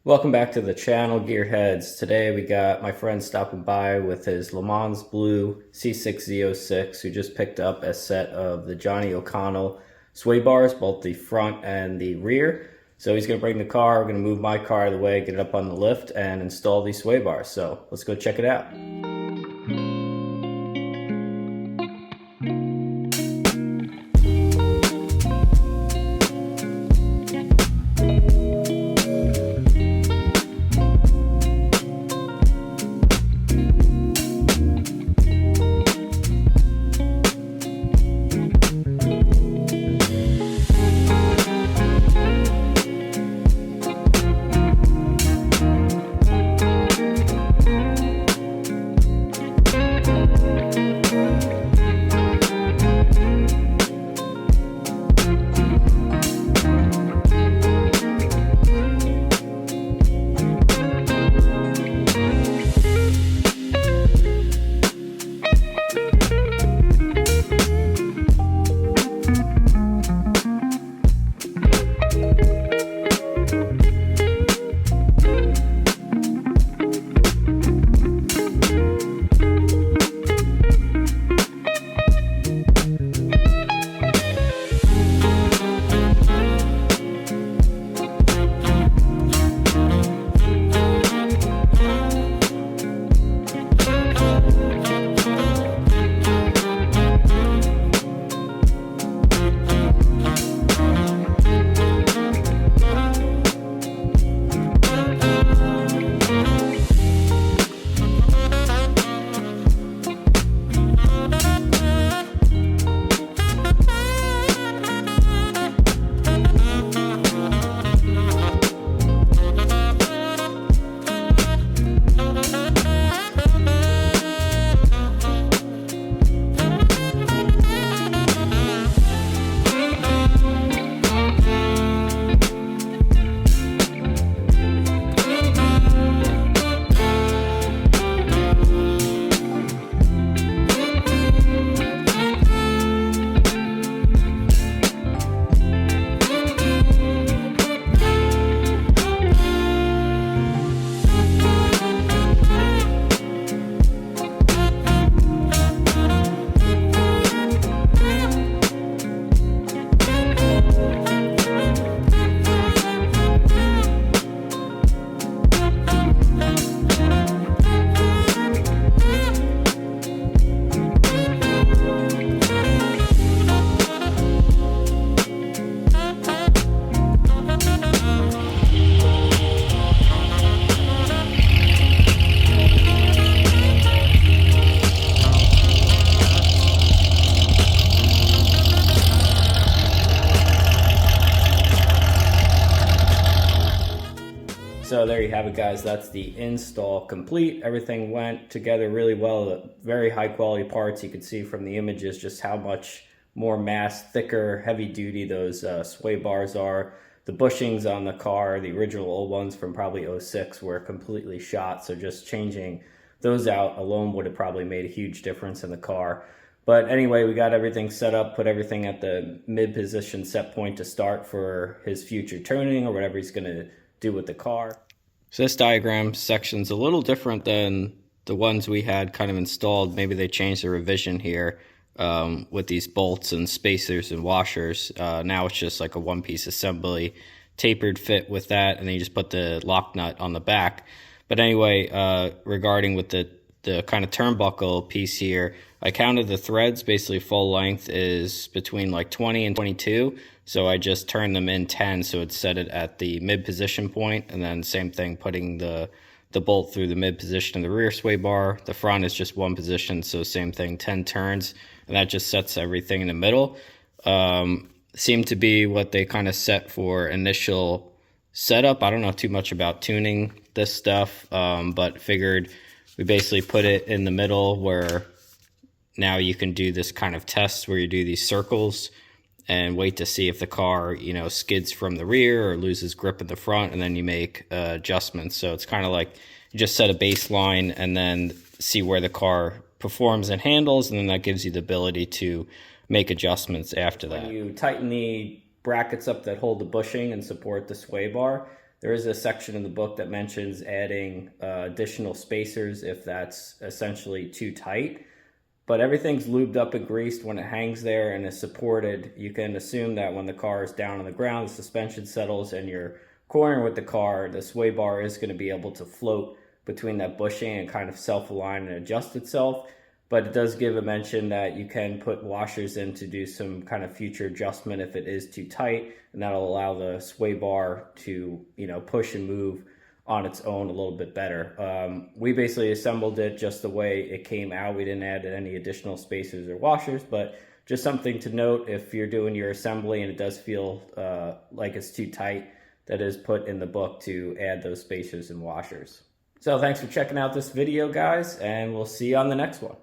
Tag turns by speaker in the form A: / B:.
A: Welcome back to the channel, Gearheads. Today we got my friend stopping by with his Le Mans Blue C6 Z06, who just picked up a set of the Johnny O'Connell sway bars, both the front and the rear. So he's going to bring the car, we're going to move my car out of the way, get it up on the lift, and install these sway bars. So let's go check it out. So there you have it, guys. That's the install complete. Everything went together really well. Very high quality parts. You can see from the images just how much more mass, thicker, heavy duty those sway bars are. The bushings on the car, the original old ones from probably 06, were completely shot. So just changing those out alone would have probably made a huge difference in the car. But anyway, we got everything set up, put everything at the mid-position set point to start for his future tuning or whatever he's going to do with the car. So this diagram section's a little different than the ones we had kind of installed. Maybe they changed the revision here with these bolts and spacers and washers. Now it's just like a one-piece assembly, tapered fit with that, and then you just put the lock nut on the back. But anyway, regarding with the kind of turnbuckle piece here, I counted the threads. Basically full length is between like 20 and 22. So I just turned them in 10, so it set it at the mid position point, and then same thing, putting the bolt through the mid position of the rear sway bar. The front is just one position, so same thing, 10 turns, and that just sets everything in the middle. Seemed to be what they kind of set for initial setup. I don't know too much about tuning this stuff, but figured we basically put it in the middle where now you can do this kind of test where you do these circles and wait to see if the car, you know, skids from the rear or loses grip in the front, and then you make adjustments. So it's kind of like you just set a baseline and then see where the car performs and handles, and then that gives you the ability to make adjustments after that. When you tighten the brackets up that hold the bushing and support the sway bar, There is a section in the book that mentions adding additional spacers if that's essentially too tight. But everything's lubed up and greased when it hangs there and is supported. You can assume that when the car is down on the ground, the suspension settles and you're cornering with the car, the sway bar is going to be able to float between that bushing and kind of self-align and adjust itself. But it does give a mention that you can put washers in to do some kind of future adjustment if it is too tight, and that'll allow the sway bar to, push and move on its own a little bit better. We basically assembled it just the way it came out. We didn't add any additional spacers or washers, but just something to note if you're doing your assembly and it does feel like it's too tight, that is put in the book to add those spacers and washers. So thanks for checking out this video, guys, and we'll see you on the next one.